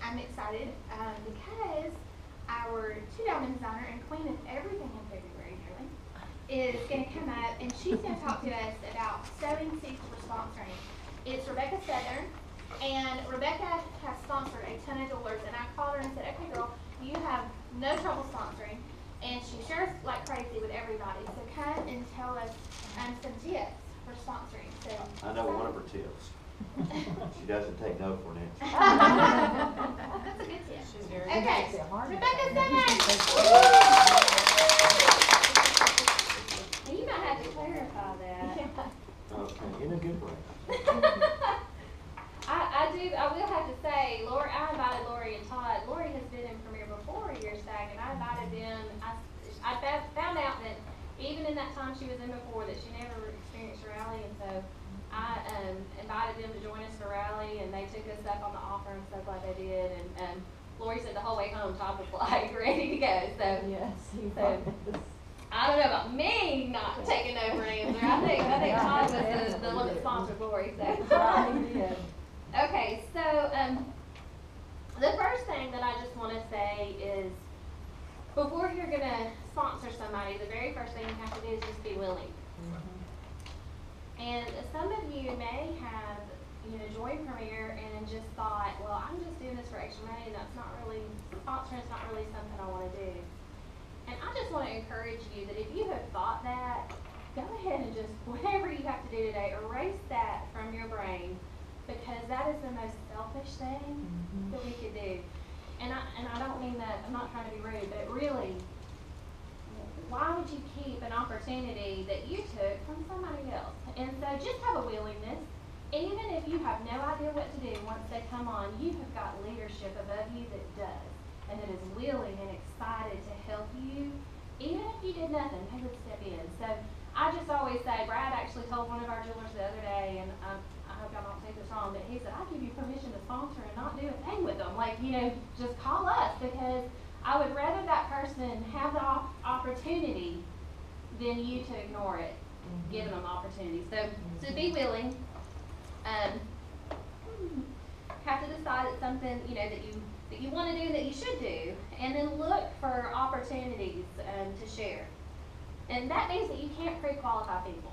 I'm excited because our two-diamond designer and queen of everything in February nearly is going to come up and she's going to talk to us about sewing seats for sponsoring. It's Rebecca Southern, and Rebecca has sponsored a ton of doors, and I called her and said, okay girl, you have no trouble sponsoring, and she shares like crazy with everybody, so come and tell us some tips for sponsoring. So I know one of her tips. She doesn't take no for an answer. That's a good tip. She's very Okay, good. Rebecca Southern. You might have to clarify that. Okay, in a good way. I will have to say, Lori, I invited Lori and Todd. Lori has been in Premier before years back, and I invited them. I found out that even in that time she was in before, that she never experienced rally, and so I invited them to join us for rally, and they took us up on the offer. I'm so glad they did. And Lori said the whole way home, Todd was like ready to go. So Yes, he so, was. I don't know about me not taking over an answer. I think Todd was the one that sponsored Lori. So. He did. Okay, so the first thing that I just want to say is, before you're going to sponsor somebody, the very first thing you have to do is just be willing. And some of you may have, joined Premier and just thought, well, I'm just doing this for extra money, and that's not really, sponsoring is not really something I want to do. And I just want to encourage you that if you have thought that, go ahead and just, whatever you have to do today, erase that from your brain, because that is the most selfish thing that we could do. And I don't mean that, I'm not trying to be rude, but really, why would you keep an opportunity that you took from somebody else? And so just have a willingness. Even if you have no idea what to do once they come on, you have got leadership above you that does, and that is willing and excited to help you. Even if you did nothing, they would step in. So I just always say, Brad actually told one of our jewelers the other day, and I hope y'all don't take this wrong, but he said, I give you permission to sponsor and not do a thing with them. Like, just call us, because I would rather that person have the opportunity than you to ignore it, giving them opportunity. So be willing. Have to decide it's something, that you want to do, that you should do, and then look for opportunities to share. And that means that you can't pre-qualify people.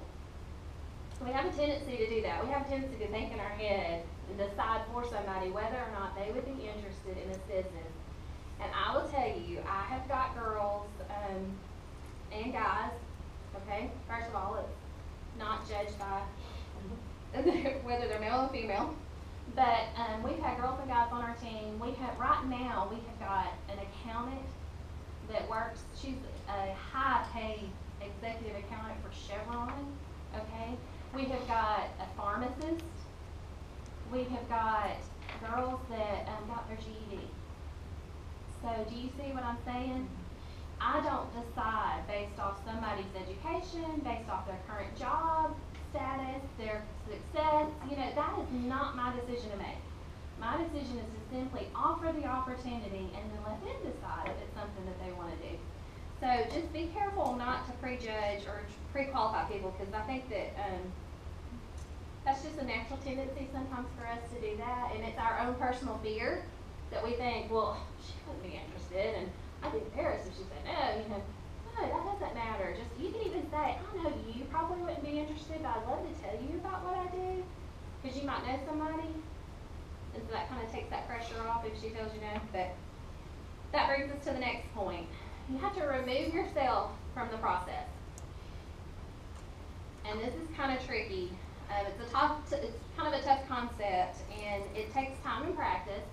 We have a tendency to do that. We have a tendency to think in our head and decide for somebody whether or not they would be interested in this business. And I will tell you, I have got girls and guys, okay? First of all, it's not judged by whether they're male or female. But we've had girls and guys on our team. Right now, we have got an accountant that works. She's a high-paid executive accountant for Chevron, okay? We have got a pharmacist. We have got girls that got their GED. So do you see what I'm saying? I don't decide based off somebody's education, based off their current job status, their success. That is not my decision to make. My decision is to simply offer the opportunity and then let them decide if it's something that they want to do. So just be careful not to prejudge or pre-qualify people, because I think that that's just a natural tendency sometimes for us to do that, and it's our own personal fear that we think, well, she wouldn't be interested, and I'd be embarrassed if she said no. No, that doesn't matter. Just, you can even say, I know you probably wouldn't be interested, but I'd love to tell you about what I do, because you might know somebody, and so that kind of takes that pressure off if she tells you no. But that brings us to the next point. You have to remove yourself from the process. And this is kind of tricky. It's kind of a tough concept, and it takes time and practice.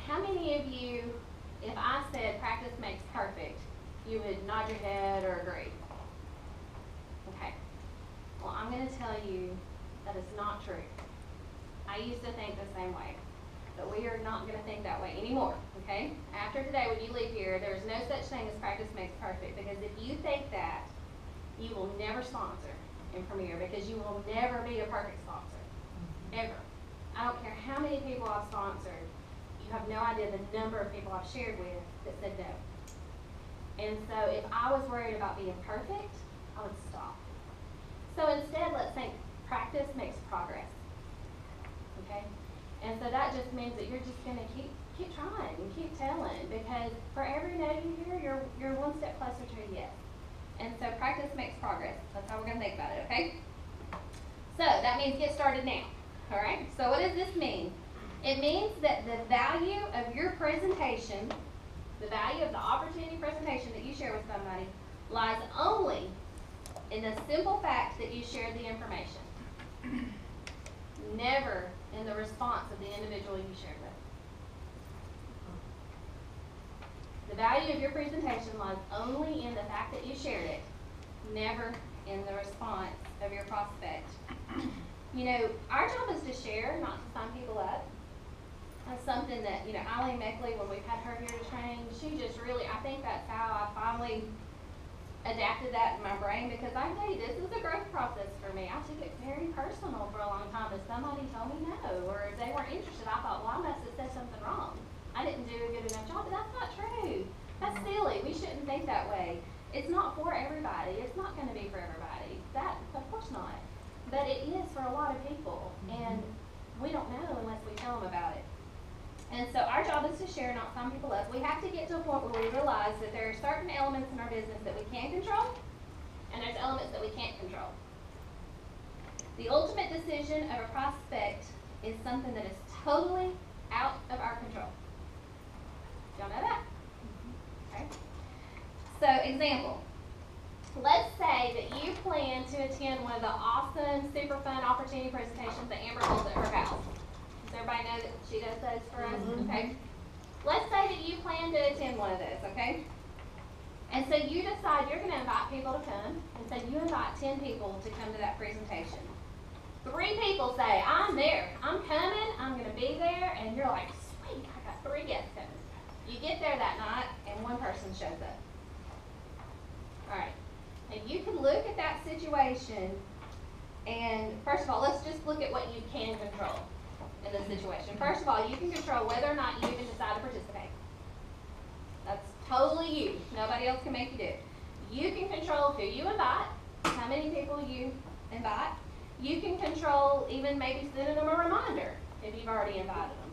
How many of you, if I said practice makes perfect, you would nod your head or agree? Okay. Well, I'm going to tell you that is not true. I used to think the same way, but we are not going to think that way anymore, okay? After today, when you leave here, there's no such thing as practice makes perfect, because if you think that, you will never sponsor in Premier, because you will never be a perfect sponsor, ever. I don't care how many people I've sponsored, you have no idea the number of people I've shared with that said no. And so if I was worried about being perfect, I would stop. So instead, let's think practice makes progress, okay? And so that just means that you're just going to keep trying and keep telling, because for every no you hear, you're one step closer to a yes. And so practice makes progress. That's how we're going to think about it, okay? So that means get started now. All right? So what does this mean? It means that the value of your presentation, the value of the opportunity presentation that you share with somebody, lies only in the simple fact that you shared the information. Never in the response of the individual you shared with. The value of your presentation lies only in the fact that you shared it, never in the response of your prospect. You know, our job is to share, not to sign people up. That's something that, you know, Eileen Meckley, when we've had her here to train, she just really, I think that's how I finally adapted that in my brain, because I tell you, this is a growth process for me. I took it very personal for a long time. If somebody told me no, or if they weren't interested, I thought, well, I must have said something wrong. I didn't do a good enough job, but that's not true. That's silly. We shouldn't think that way. It's not for everybody. It's not going to be for everybody. That, of course not. But it is for a lot of people, and we don't know unless we tell them about it. And so our job is to share, not sign people up. We have to get to a point where we realize that there are certain elements in our business that we can control, and there's elements that we can't control. The ultimate decision of a prospect is something that is totally out of our control. Y'all know that? Okay. So, example. Let's say that you plan to attend one of the awesome, super fun opportunity presentations that Amber holds at her house. Does everybody know that she does those for us? Okay. Let's say that you plan to attend one of those, okay? And so you decide you're going to invite people to come, and so you invite 10 people to come to that presentation. 3 people say, I'm there, I'm coming, I'm going to be there, and you're like, sweet, I got 3 guests coming. You get there that night, and 1 person shows up. All right. And you can look at that situation, and first of all, let's just look at what you can control in this situation. First of all, you can control whether or not you even decide to participate. That's totally you. Nobody else can make you do it. You can control who you invite, how many people you invite. You can control even maybe sending them a reminder if you've already invited them.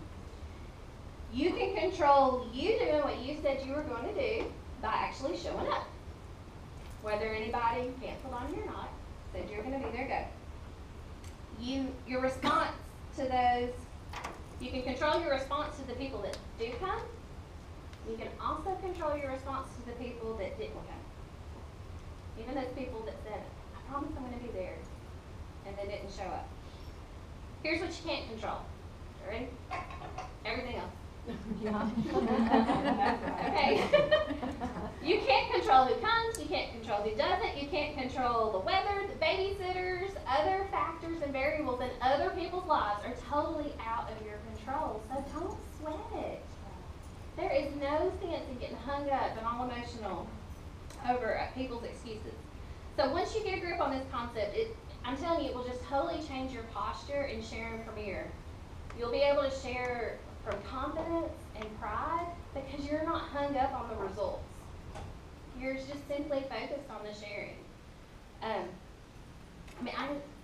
You can control you doing what you said you were going to do by actually showing up. Whether anybody canceled on you or not, said you're going to be there, go. Your response to those, you can control your response to the people that do come. You can also control your response to the people that didn't come. Even those people that said, I promise I'm going to be there, and they didn't show up. Here's what you can't control. You ready? Everything else. Okay. You can't control who comes, you can't control who doesn't, you can't control the weather, the babysitters, other factors and variables in other people's lives are totally out of your control. So don't sweat it. There is no sense in getting hung up and all emotional over people's excuses. So once you get a grip on this concept, I'm telling you, it will just totally change your posture in sharing from here. You'll be able to share from confidence and pride because you're not hung up on the results. You're just simply focused on the sharing. I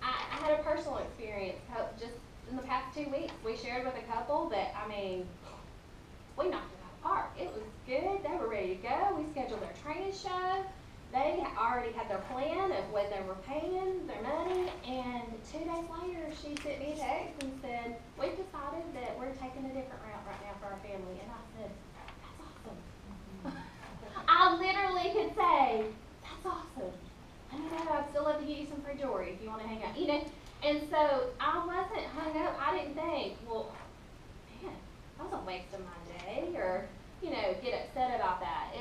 had a personal experience just in the past 2 weeks. We shared with a couple that, we knocked it out of the park. It was good. They were ready to go. We scheduled their training show. They already had their plan of when they were paying their money, and 2 days later, she sent me a text and said, we've decided that we're taking a different route right now for our family. And I said, that's awesome. I literally could say, that's awesome. I'd still love to get you some free jewelry if you want to hang out. And so I wasn't hung up. I didn't think, well, man, that was a waste of my day, or, get upset about that.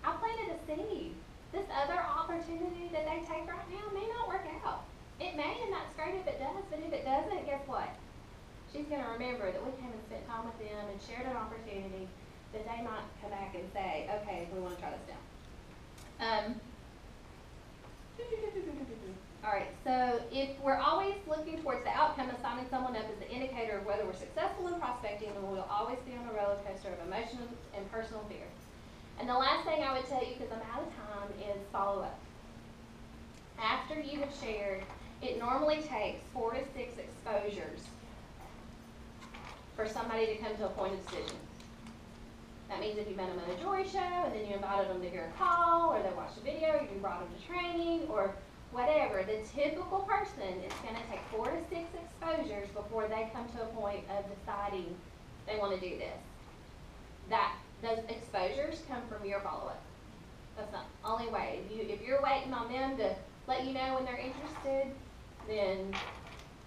I planted a seed. This other opportunity that they take right now may not work out. It may, and that's great if it does, but if it doesn't, guess what? She's going to remember that we came and spent time with them and shared an opportunity that they might come back and say, okay, we want to try this down. All right, so if we're always looking towards the outcome of signing someone up as the indicator of whether we're successful in prospecting, then we'll always be on a roller coaster of emotions and personal fear. And the last thing I would tell you, because I'm out of time, is follow up. After you have shared, it normally takes 4 to 6 exposures for somebody to come to a point of decision. That means if you met them at a jewelry show and then you invited them to hear a call, or they watched a video, or you brought them to training, or whatever, the typical person is going to take 4 to 6 exposures before they come to a point of deciding they want to do this. Those exposures come from your follow-up. That's the only way. If you're waiting on them to let you know when they're interested, then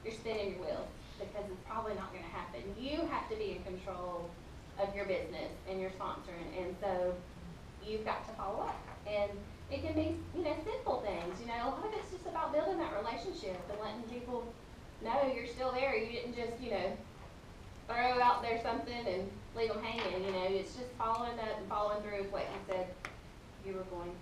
you're spinning your wheels, because it's probably not going to happen. You have to be in control of your business and your sponsoring, and so you've got to follow up. And it can be, simple things. A lot of it's just about building that relationship and letting people know you're still there. You didn't just, throw out there something and leave them hanging. It's just following up and following through with what you said you were going